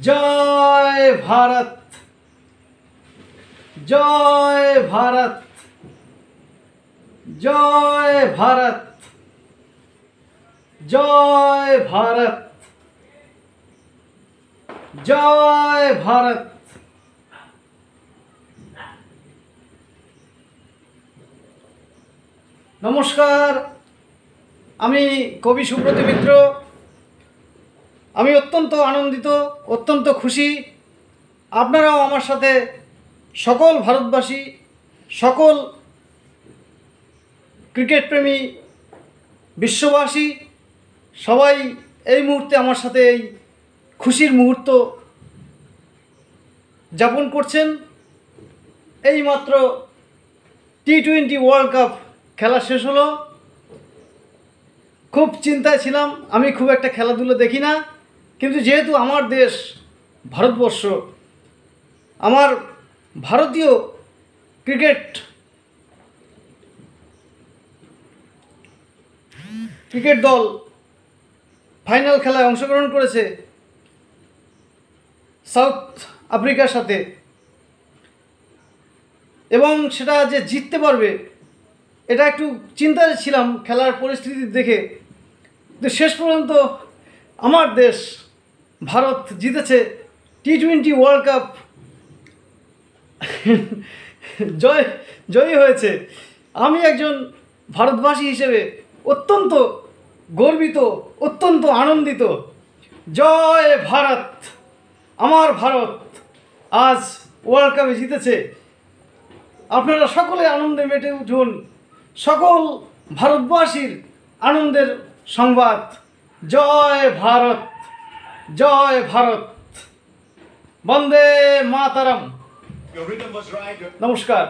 জয় ভারত, জয় ভারত, জয় ভারত, জয় ভারত, জয় ভারত। নমস্কার, আমি কবি সুব্রত মিত্র। আমি অত্যন্ত আনন্দিত, অত্যন্ত খুশি। আপনারাও আমার সাথে সকল ভারতবাসী, সকল ক্রিকেট প্রেমী বিশ্ববাসী সবাই এই মুহূর্তে আমার সাথে এই খুশির মুহূর্ত যাপন করছেন। এইমাত্র টি-20 ওয়ার্ল্ড কাপ খেলা শেষ হলো। খুব চিন্তায় ছিলাম, আমি খুব একটা খেলাধুলো দেখি না, কিন্তু যেহেতু আমার দেশ ভারতবর্ষ, আমার ভারতীয় ক্রিকেট দল ফাইনাল খেলায় অংশগ্রহণ করেছে সাউথ আফ্রিকার সাথে, এবং সেটা যে জিততে পারবে এটা একটু চিন্তায় ছিলাম খেলার পরিস্থিতি দেখে। তো শেষ পর্যন্ত আমার দেশ ভারত জিতেছে টি-20 ওয়ার্ল্ড কাপ, জয়ী হয়েছে। আমি একজন ভারতবাসী হিসেবে অত্যন্ত গর্বিত, অত্যন্ত আনন্দিত। জয় ভারত! আমার ভারত আজ ওয়ার্ল্ড কাপে জিতেছে। আপনারা সকলে আনন্দে মেতে উঠুন। সকল ভারতবাসীর আনন্দের সংবাদ। জয় ভারত, জয় ভারত, বন্দে মাতরম। নমস্কার।